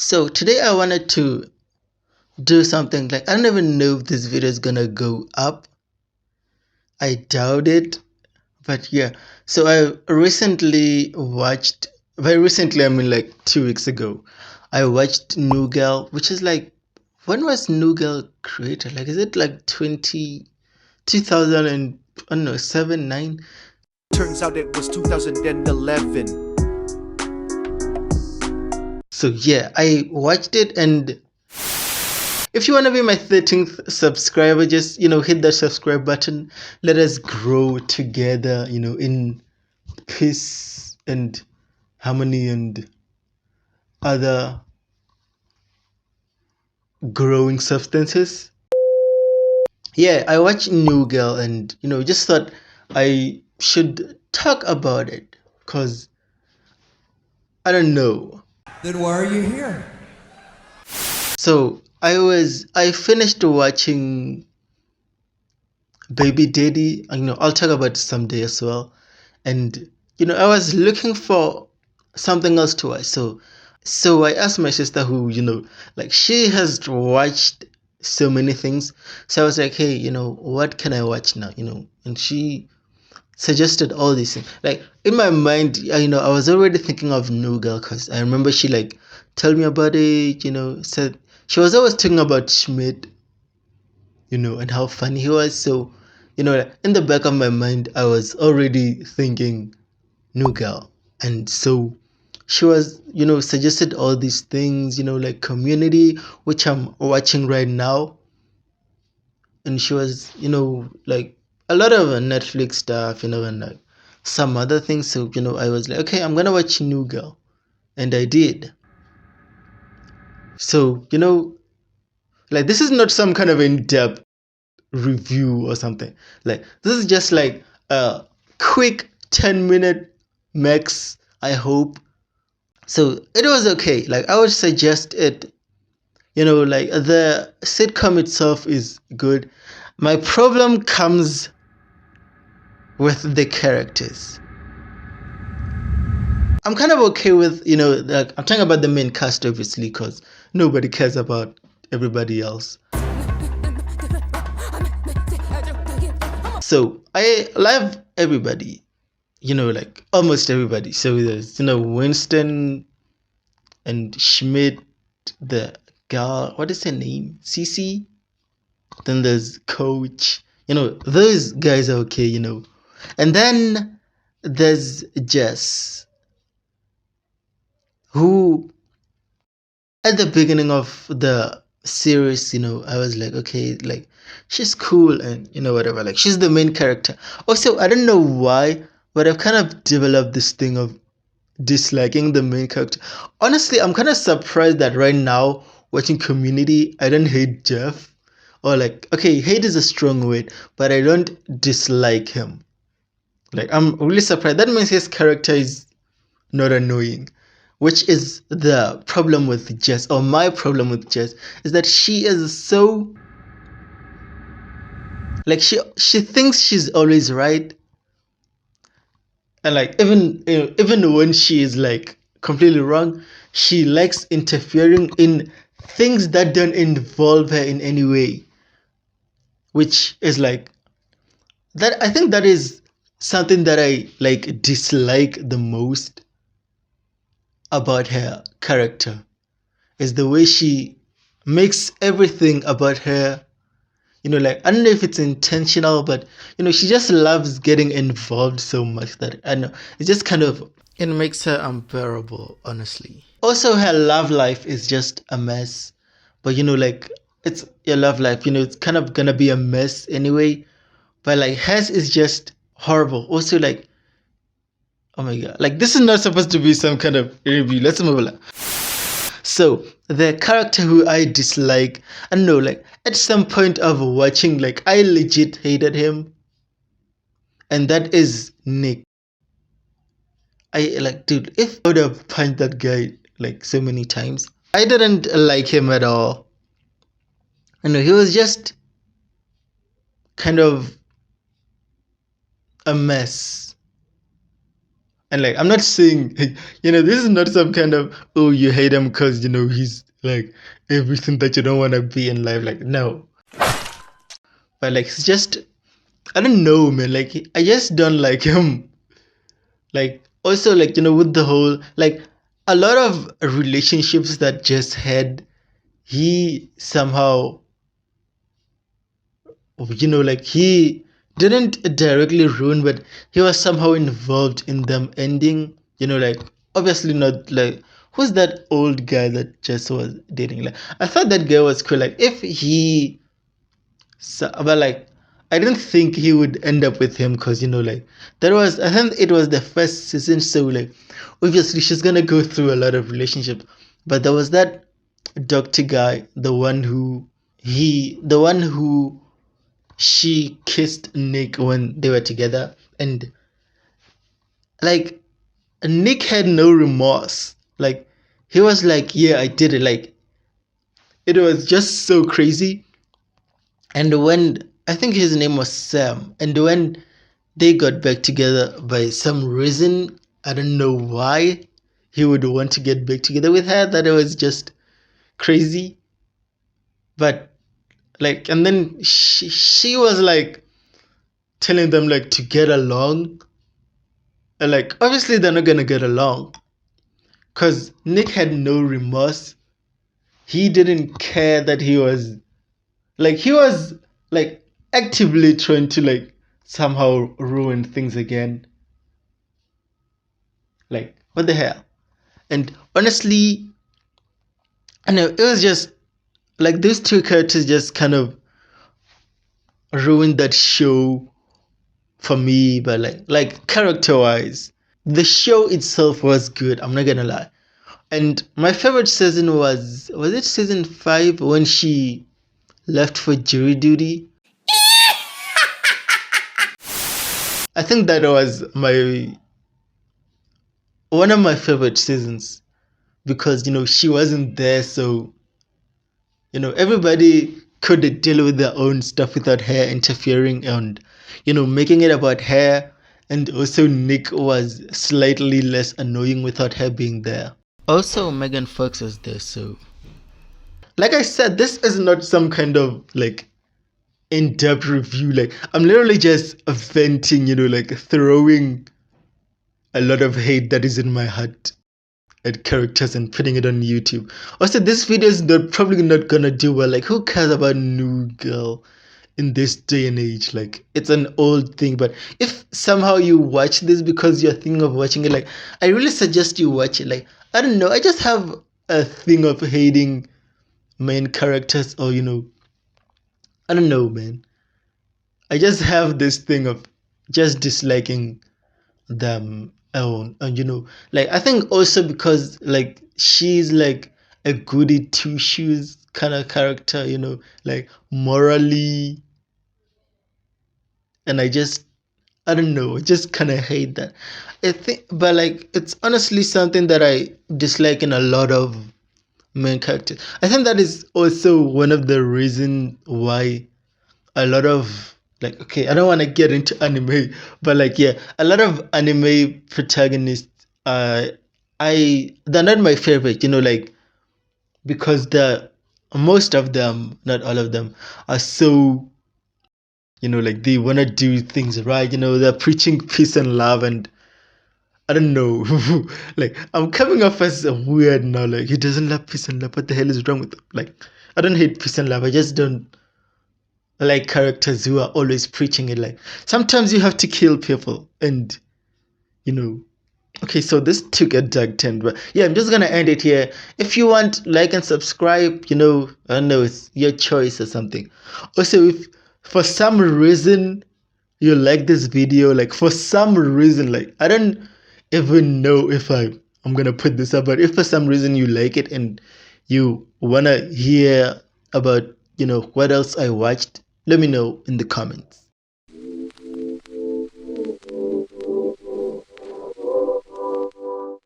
So today I wanted to do something like I don't even know if this video is gonna go up. I doubt it, but yeah. So I recently watched, very recently, I mean like 2 weeks ago, I watched New Girl, which is like, when was New Girl created? Like, is it like 2000 and, I don't know, 7, 9? Turns out it was 2011. So yeah, I watched it, and if you want to be my 13th subscriber, just, hit that subscribe button. Let us grow together, in peace and harmony and other growing substances. Yeah, I watched New Girl and, just thought I should talk about it because I don't know. Then why are you here? So I finished watching Baby Daddy. I'll talk about it someday as well. And, I was looking for something else to watch. So I asked my sister who, like she has watched so many things. So I was like, hey, what can I watch now? And she suggested all these things. Like in my mind, I was already thinking of New Girl because I remember she like told me about it, said she was always talking about Schmidt, and how funny he was. So, in the back of my mind, I was already thinking New Girl. And so she was, suggested all these things, like Community, which I'm watching right now. And she was, like a lot of Netflix stuff, and like some other things. So, I was like, okay, I'm gonna watch New Girl. And I did. So, like this is not some kind of in-depth review or something. Like this is just like a quick 10-minute max, I hope. So it was okay. Like I would suggest it. Like the sitcom itself is good. My problem comes with the characters. I'm kind of okay with, like I'm talking about the main cast obviously because nobody cares about everybody else. So I love everybody, like almost everybody. So there's, Winston and Schmidt, the girl, what is her name? Cece. Then there's Coach. Those guys are okay, And then there's Jess, who at the beginning of the series, I was like, okay, like she's cool and whatever, like she's the main character. Also, I don't know why, but I've kind of developed this thing of disliking the main character. Honestly, I'm kind of surprised that right now watching Community, I don't hate Jeff. Or like, okay, hate is a strong word, but I don't dislike him. Like I'm really surprised. That means his character is not annoying, which is the problem with Jess, or my problem with Jess, is that she is so, like she thinks she's always right, and like even when she is like completely wrong, she likes interfering in things that don't involve her in any way, which is like that. I think that is something that I like dislike the most about her character, is the way she makes everything about her, like I don't know if it's intentional, but she just loves getting involved so much that I know it's just kind of, it makes her unbearable, honestly. Also, her love life is just a mess, but like it's your love life, it's kind of gonna be a mess anyway, but like hers is just horrible. Also, like, oh my god, like this is not supposed to be some kind of review. Let's move on. So the character who I dislike, I don't know, like at some point of watching, like I legit hated him, and that is Nick. I like, dude, if I would have punched that guy like so many times, I didn't like him at all. He was just kind of a mess. And like, I'm not saying, this is not some kind of, oh, you hate him because, he's like everything that you don't want to be in life. Like, no. But like, it's just, I don't know, man. Like, I just don't like him. Like, also, like, with the whole, like, a lot of relationships that just had, he somehow, like, he didn't directly ruin, but he was somehow involved in them ending. Like, obviously not like, who's that old guy that just was dating? Like, I thought that guy was cool. Like, if he, but like, I didn't think he would end up with him because, like, I think it was the first season. So, like, obviously she's gonna go through a lot of relationships. But there was that doctor guy, the one who she kissed Nick when they were together, and like, Nick had no remorse. Like, he was like, yeah, I did it. Like, it was just so crazy. And when, I think his name was Sam, and when they got back together, by some reason, I don't know why he would want to get back together with her, that it was just crazy. But like, and then she was like telling them like to get along. And like, obviously they're not gonna get along because Nick had no remorse. He didn't care that he was like actively trying to like somehow ruin things again. Like, what the hell? And honestly, I know it was just like those two characters just kind of ruined that show for me. But like character wise, the show itself was good, I'm not gonna lie. And my favorite season was it season 5 when she left for jury duty? I think that was one of my favorite seasons because she wasn't there, so everybody could deal with their own stuff without her interfering and making it about her. And also Nick was slightly less annoying without her being there. Also, Megan Fox was there, so like I said, this is not some kind of like in-depth review. Like, I'm literally just venting, like throwing a lot of hate that is in my heart at characters and putting it on YouTube. Also, this video is probably not gonna do well. Like, who cares about New Girl in this day and age? Like, it's an old thing. But if somehow you watch this because you're thinking of watching it, like, I really suggest you watch it. Like, I don't know, I just have a thing of hating main characters, or I don't know, man. I just have this thing of just disliking them. And like, I think also because like she's like a goody two shoes kind of character, like morally, and I don't know, I just kind of hate that. I think, but like, it's honestly something that I dislike in a lot of main characters. I think that is also one of the reason why a lot of, like, okay, I don't want to get into anime, but like, yeah, a lot of anime protagonists, they're not my favorite, like, because most of them, not all of them, are so, like, they want to do things right, they're preaching peace and love, and I don't know, like, I'm coming off as a weird now, like, he doesn't love peace and love, what the hell is wrong with him? Like, I don't hate peace and love, I just don't like characters who are always preaching it. Like, sometimes you have to kill people, and okay, so this took a dark turn, but yeah, I'm just gonna end it here. If you want, like and subscribe, I don't know, it's your choice or something. Also, if for some reason you like this video, like, for some reason, like, I don't even know if I'm gonna put this up, but if for some reason you like it and you wanna hear about what else I watched, let me know in the comments.